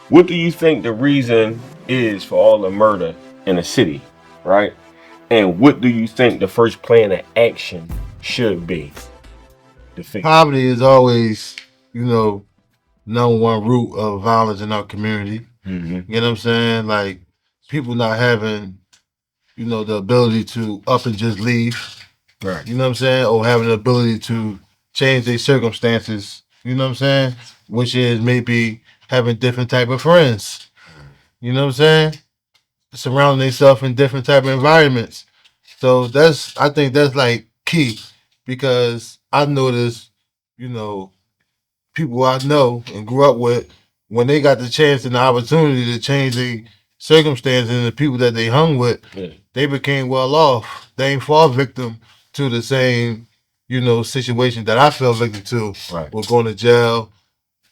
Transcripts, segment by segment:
What do you think the reason is for all the murder in the city, right? And what do you think the first plan of action should be to fix it? Poverty is always, number one root of violence in our community. Mm-hmm. You know what I'm saying? Like people not having, the ability to up and just leave. Right. You know what I'm saying? Or having the ability to change their circumstances. You know what I'm saying? Which is maybe having different type of friends. You know what I'm saying? Surrounding themselves in different type of environments. So I think that's like key because I noticed, you know, people I know and grew up with, when they got the chance and the opportunity to change their circumstances and the people that they hung with, Yeah. they became well off. They ain't fall victim to the same, situation that I fell victim to. Right. With going to jail,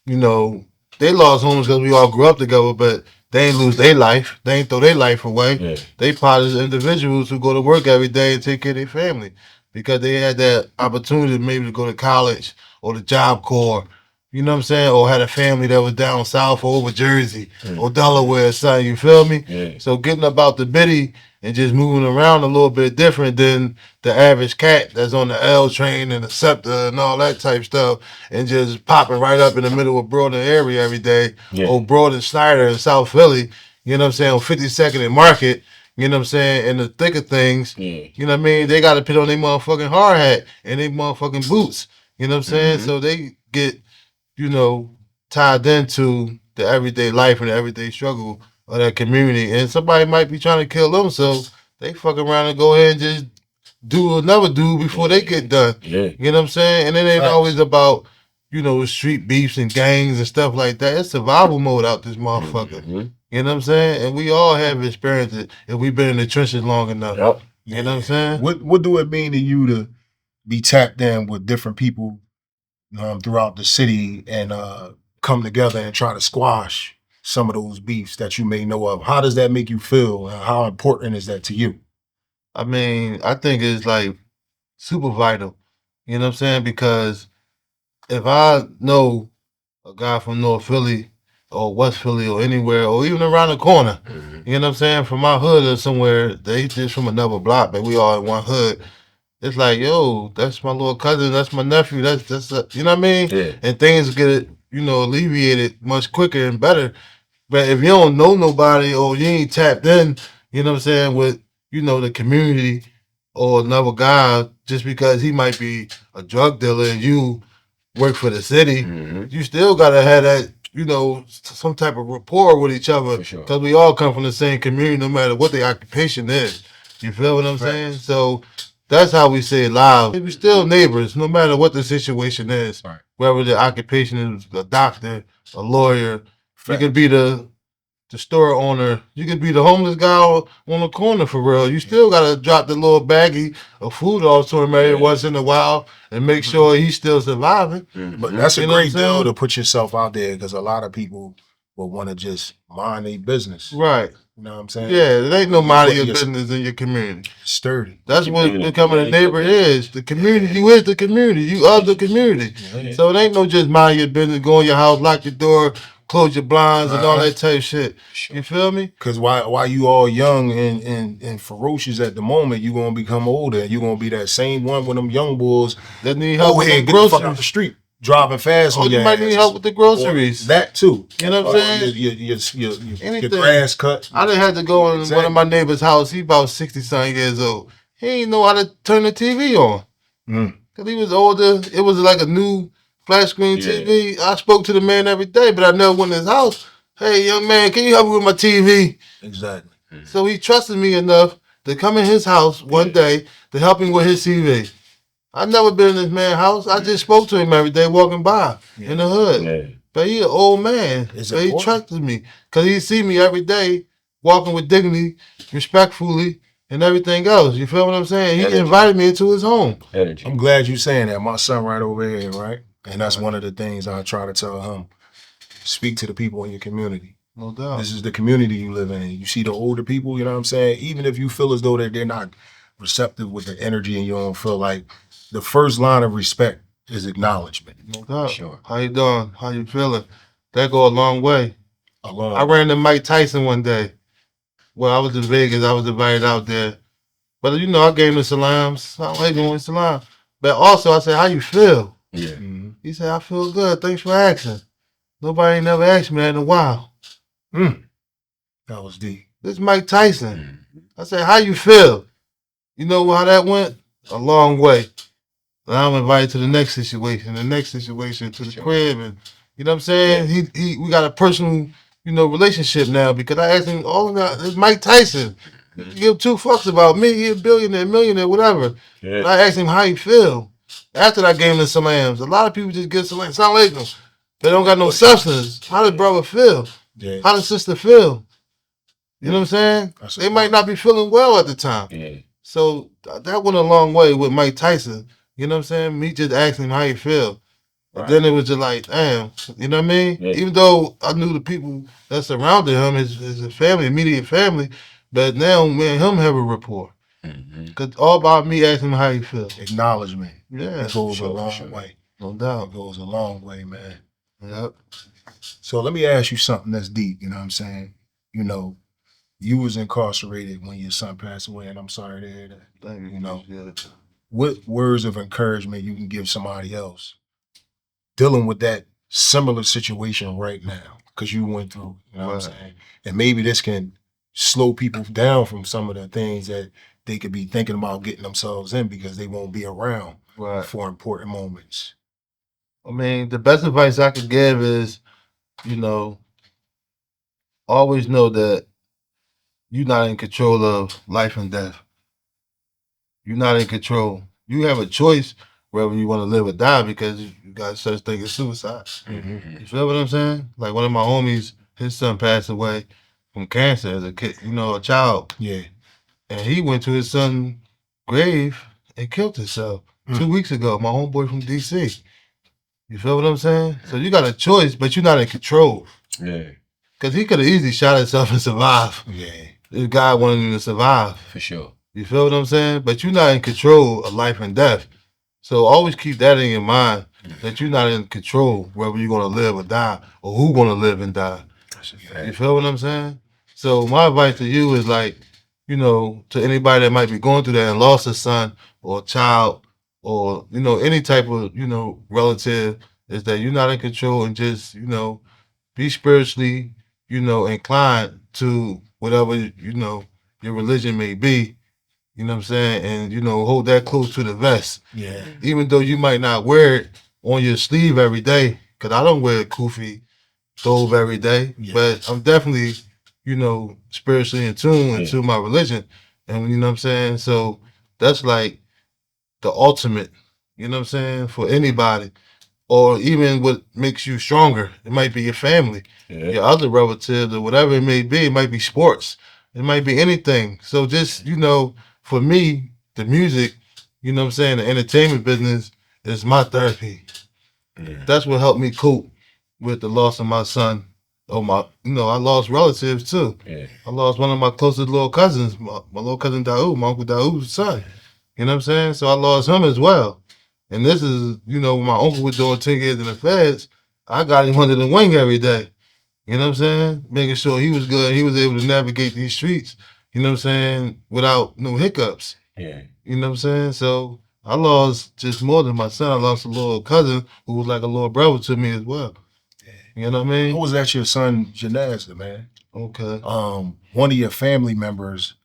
you know, they lost homes because we all grew up together, but they ain't lose their life. They ain't throw their life away. Yeah. They part of individuals who go to work every day and take care of their family because they had that opportunity maybe to go to college or the Job Corps. You know what I'm saying? Or had a family that was down south or over Jersey or Delaware or something. You feel me? Yeah. So getting up out the bitty and just moving around a little bit different than the average cat that's on the L train and the SEPTA and all that type stuff and just popping right up in the middle of Broad area every day. Yeah. Or Broad and Snyder in South Philly, you know what I'm saying, on 52nd and Market, you know what I'm saying, in the thick of things, Yeah. you know what I mean? They got to put on their motherfucking hard hat and their motherfucking boots, you know what I'm saying? Mhm. So they get, tied into the everyday life and the everyday struggle of that community. And somebody might be trying to kill them, so they fuck around and go ahead and just do another dude before they get done. Yeah. You know what I'm saying? And it ain't Facts. always about, street beefs and gangs and stuff like that. It's survival mode out this motherfucker. Mhm. You know what I'm saying? And we all have experienced it if we've been in the trenches long enough. Yep. You know what I'm saying? What do it mean to you to be tapped in with different people throughout the city and come together and try to squash some of those beefs that you may know of? How does that make you feel? And how important is that to you? I mean, I think it's like super vital. You know what I'm saying? Because if I know a guy from North Philly or West Philly or anywhere or even around the corner, you know what I'm saying, from my hood or somewhere, they just from another block, but we all in one hood. It's like, yo, that's my little cousin, that's my nephew, you know what I mean? Yeah. And things get, alleviated much quicker and better. But if you don't know nobody or you ain't tapped in, you know what I'm saying, with, the community or another guy, just because he might be a drug dealer and you work for the city, you still gotta have that, some type of rapport with each other. For sure. Because we all come from the same community, no matter what the occupation is. You feel what I'm saying? So that's how we say live. We still neighbors, no matter what the situation is. Right. Whether the occupation is a doctor, a lawyer, you Fact. could be the store owner, you could be the homeless guy on the corner for real. You still gotta drop the little baggie of food off to him every once in a while and make sure he's still surviving. But that's You a know what I'm great saying? deal to put yourself out there because a lot of people will want to just mind their business. Right. You know what I'm saying? Yeah, it ain't no mind of your Yes. business in your community. Sturdy. That's what Community. becoming a neighbor is. The community, you is the community. You are the community. Yeah. So it ain't no just mind your business, go in your house, lock your door, close your blinds, and all that type of shit. You feel me? Because while you all young and ferocious at the moment, you gonna become older. You gonna be that same one with them young boys. That need help Go with ahead, the get the fuck out the groceries. street, driving fast. Or on you your might need asses. help with the groceries. Or that too. You know what I'm saying? Your Anything. grass cut. I done had to go in one of my neighbor's house. He about 60-something years old. He ain't know how to turn the TV on. Because he was older. It was like a new flat screen TV. I spoke to the man every day, but I never went in his house. Hey, young man, can you help me with my TV? Exactly. So he trusted me enough to come in his house one day to help him with his TV. I never been in this man's house. I just spoke to him every day walking by in the hood. Yeah. But he an old man. It's So he important. trusted me. Because he see me every day walking with dignity, respectfully, and everything else. You feel what I'm saying? He Energy. invited me into his home. Energy. I'm glad you saying that. My son right over here, right? And that's one of the things I try to tell him. Speak to the people in your community. No doubt. This is the community you live in. You see the older people, you know what I'm saying? Even if you feel as though that they're not receptive with the energy and you don't feel like the first line of respect is acknowledgement. No doubt. Sure. How you doing? How you feeling? That go a long way. I ran into Mike Tyson one day. Well, I was in Vegas. I was invited out there. But, you know, I gave him the salams. I like going salam. But also, I said, how you feel? Yeah. Mm-hmm. He said, I feel good. Thanks for asking. Nobody ain't never asked me that in a while. That was deep. This is Mike Tyson. I said, how you feel? You know how that went? A long way. Now I'm invited to the next situation, to the crib, and you know what I'm saying? Yeah. We got a personal, you know, relationship now because I asked him all of that. It's Mike Tyson. You give two fucks about me, he a billionaire, millionaire, whatever. Yeah. But I asked him how he feel. After I gave him the salams, a lot of people just get salams. Sound like them. They don't got no substance. How does brother feel? Yeah. How does sister feel? You know what I'm saying? They might not be feeling well at the time. Yeah. So that went a long way with Mike Tyson. You know what I'm saying? Me just asking him how he feel. Right. Then it was just like, damn, you know what I mean? Yeah. Even though I knew the people that surrounded him, his family, immediate family, but now me and him have a rapport. Because all about me asking him how he feel. Acknowledgement. Yeah. It goes a long way. No doubt. It goes a long way, man. Yep. So let me ask you something that's deep, you know what I'm saying? You know, you was incarcerated when your son passed away, and I'm sorry to hear that. Thank you. You know, what words of encouragement you can give somebody else dealing with that similar situation right now? Because you went through, you know what I'm saying? And maybe this can slow people down from some of the things that they could be thinking about getting themselves in because they won't be around for important moments. I mean, the best advice I could give is, you know, always know that you're not in control of life and death. You're not in control. You have a choice whether you want to live or die because you got such thing as suicide. You feel what I'm saying? Like one of my homies, his son passed away from cancer as a kid, you know, a child. Yeah. And he went to his son's grave and killed himself 2 weeks ago. My homeboy from DC. You feel what I'm saying? So you got a choice, but you're not in control. Yeah. Because he could have easily shot himself and survived. Yeah. This guy wanted him to survive. For sure. You feel what I'm saying? But you're not in control of life and death. So always keep that in your mind, that you're not in control whether you're going to live or die or who's going to live and die. You feel what I'm saying? So my advice to you is like, you know, to anybody that might be going through that and lost a son or a child or, you know, any type of, you know, relative, is that you're not in control and just, you know, be spiritually, you know, inclined to whatever, you know, your religion may be. You know what I'm saying? And, you know, hold that close to the vest. Yeah. Even though you might not wear it on your sleeve every day, because I don't wear a kufi stove every day, but I'm definitely, you know, spiritually in tune into my religion. And, you know what I'm saying? So that's like the ultimate, you know what I'm saying, for anybody. Or even what makes you stronger. It might be your family, your other relatives, or whatever it may be. It might be sports. It might be anything. So just, you know, for me, the music, you know what I'm saying, the entertainment business is my therapy. That's what helped me cope with the loss of my son. I lost relatives too. I lost one of my closest little cousins, my little cousin Daoud, my uncle Daoud's son. You know what I'm saying? So I lost him as well. And this is, you know, my uncle was doing 10 years in the feds. I got him under the wing every day. You know what I'm saying? Making sure he was good. He was able to navigate these streets, you know what I'm saying, without no hiccups. Yeah. You know what I'm saying? So I lost just more than my son. I lost a little cousin who was like a little brother to me as well. You know what I mean? I was at your son Janazza, man. Okay. One of your family members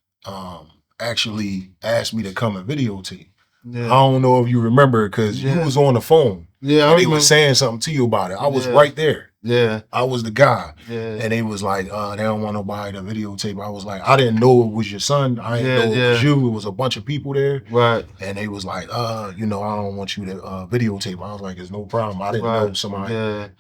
actually asked me to come and videotape. Yeah. I don't know if you remember because you was on the phone. Yeah, and they was saying something to you about it. I was right there. Yeah. I was the guy. Yeah. And they was like, they don't want nobody to videotape. I was like, I didn't know it was your son. I didn't know it was you. It was a bunch of people there. Right. And they was like, you know, I don't want you to videotape. I was like, it's no problem. I didn't know somebody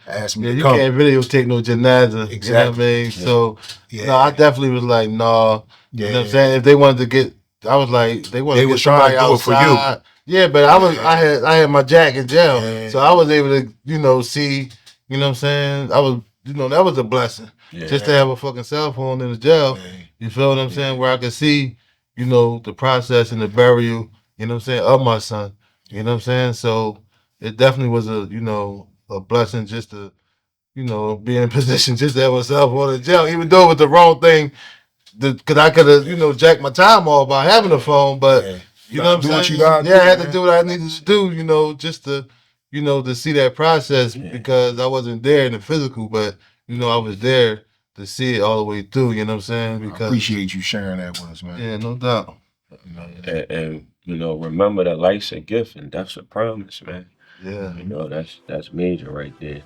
asked me to come. You can't videotape no janaza. Exactly. You know what I mean? So, no, I definitely was like, no. You know what I'm saying? If they wanted to get, I was like, they wanted to get somebody outside. For you. Yeah, but I had my jack in jail. So I was able to, you know, see, you know what I'm saying? I was, you know, that was a blessing. Just to have a fucking cell phone in the jail. You feel what I'm saying? Where I could see, you know, the process and the burial, you know what I'm saying, of my son. You know what I'm saying? So it definitely was a, you know, a blessing just to, you know, be in a position just to have myself on the jail, even though it was the wrong thing, because I could have, you know, jacked my time off by having a phone, but Yeah. you know what I'm saying? I had to do what I needed to do, you know, just to, you know, to see that process because I wasn't there in the physical, but you know, I was there to see it all the way through. You know what I'm saying? Because I appreciate you sharing that with us, man. Yeah, no doubt. You know, And you know, remember that life's a gift and death's a promise, man. Yeah. You know, that's major right there.